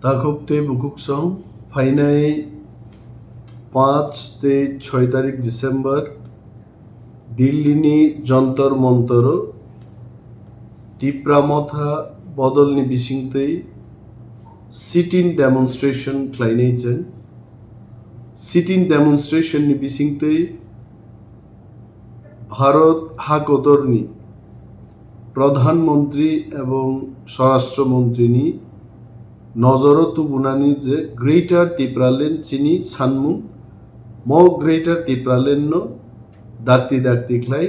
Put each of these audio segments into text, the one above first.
Takopte Bukuksong, Khaina 5 te 6 तारिख December, Delhini Jantar Montoro, Tipramotha Bodolni Bisingte, sit-in demonstration Khaina sit-in demonstration ni Bisingte, Bharat হাকতরনি প্রধানমন্ত্রী এবং স্বরাষ্ট্রমন্ত্রী নজরত বুনানি যে greater Tipraland চিনি সানমু ম গ্রেটার তিপ্রালেন দাক্তি খ্লাই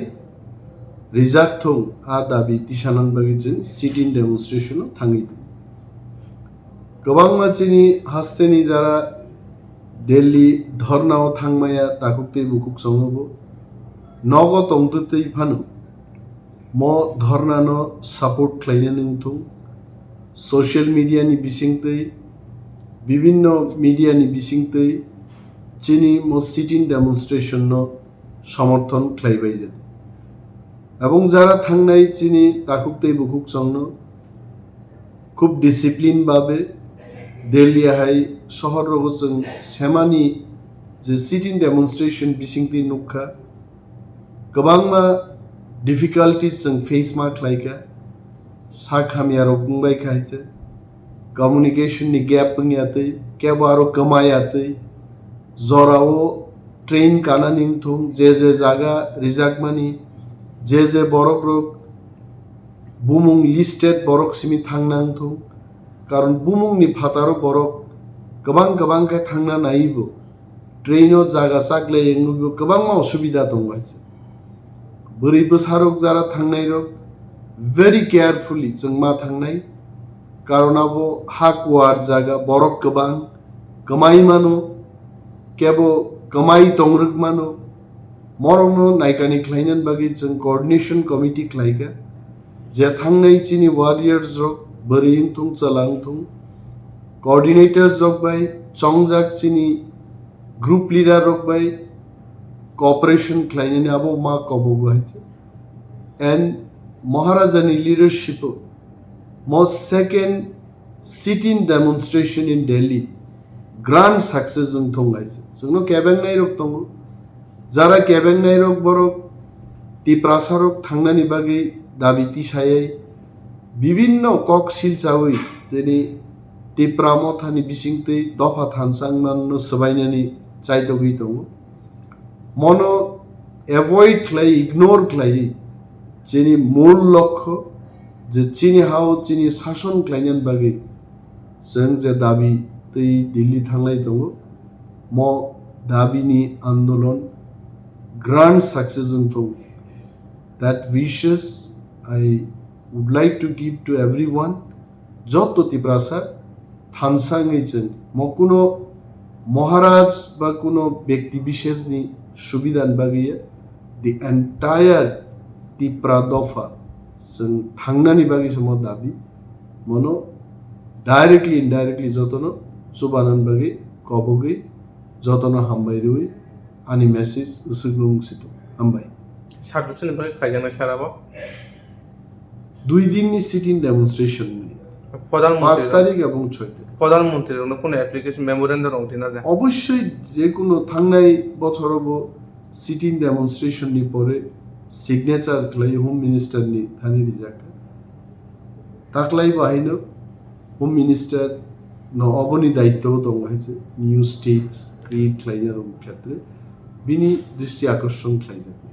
রিজাকথং আ দাবি তিসানান বাগিজেন সিট ইন ডেমনস্ট্রেশন থাঙ্গিত গোবাং মাচিনি হাস্তেনি যারা দিল্লি ধর্নাও থাংমায়া তাকুকতে বুকুক সংহব নগদ অন্ততেই ফানো ম ধর্নানো সাপোর্ট খ্লাইনা নিংথং সোশ্যাল মিডিয়ানি বিসিংতেই বিভিন্ন মিডিয়ানি বিসিংতেই চিনি ম সিট ইন ডেমনস্ট্রেশন সমর্থন খ্লাইবাই যেতে এবং যারা থাংনাই চিনি তাকুকতেই বুকুক সংন খুব ডিসিপ্লিন ভাবে দিল্লি হাই শহর রগজং সেমানি যে সিট ইন ডেমনস্ট্রেশন বিসিংতেই নুখা गोबांमा डिफिकाल्टिज जों फेस मा ख्लाइका सा खामियारो बुंबाय खायचे कम्युनिकेशननि गैप बुंयातै केबारो कमायातै जराव ट्रेन कानानिं थुं जे जागा रिजाकमानि जे बरकरक बुमुं लिस्टेड बरक सिमि थांनां थुं कारण बुमुंनि फातारो बरक गोबां के थांना नायिबो ट्रेनआव जागा सागले एंगुबो गोबांमा असुबिदा दंगायचे बोरै बोसारक जारा थांनाय रक वेरी केयरफुली जों मा थांनाय कारणाबो हाकवार जागा बरक गोबां कमाई मानो केबो कमाई तंग्रक मानो मरनो नायकानि ख्लाइनान बागै जों कोअर्डिनेशन कमिटी ख्लाइगा जे थांनाय चिनि वारियर्स रक बोरै थुं चलां थुं कोअर्डिनेटर्स रक बाय चंगजाक चिनि ग्रुप लीडर रक बाय cooperation ख्लाइनानि आबो मा कबोगो हायचे एंड महाराजानि लीडरशिप मो second sit in demonstration in Delhi grand success जों थंगायचे जोंनो केबेंनाय रक दङ जारा केबेंनाय रक बरक तिप्रासारक थांनानि बागै दाबि तिसायै विभिन्न कक सिलचावै दिनै तिप्रामथानि बिसिंतै दफा थानसांमाननो सबायनानि चाइदगै दङ मनो एवॉइड ख्लाई इग्नोर ख्लाई चिनी मूल लक्ष्य जे चिनी हाव चिनी शासन ख्लाइनान बागै जों जे दाबि तै दिल्ली थांनाय दङ म दाबिनि आंदोलन ग्रांड सक्सेस जों that wishes I would like to give to everyone যত তিপ্রাসা থানসাङै जों म कुनो महाराज बा कुनो व्यक्ति विशेषनि सुबिदान बागैया the entire तिप्रा दफा जों थांनानि बागै सम दाबि मनो डाइरेक्टली इनडाइरेक्टली जतनो चबानान बागै कबगै जतनो हामबाय रुइ आनि मेसेज उसुग्लुंसित हामबाय साबुसुनि बागै खायजाना साराबा 2 दिननि सिट इन डेमोन्स्ट्रेशन 5 तारिख এবং 6 তারিখ প্রধানমন্ত্রীর কোনো অ্যাপ্লিকেশন মেমোরেন্ডাম রংটিনা যায় অবশ্যই যে কোনো থাংনাই বছরব সিট ইন ডেমনস্ট্রেশন নি পরে সিগনেচার খ্লাই হোম মিনিস্টার নি থানি রিজাকা তাকলাই বাহিনো হোম মিনিস্টার ন অবনি দায়িত্ব দং হাইছে নিউ স্টেটস ক্রিয়েট খ্লাইনার ক্ষেত্রে বিনি দৃষ্টি আকর্ষণ খ্লাইজাকা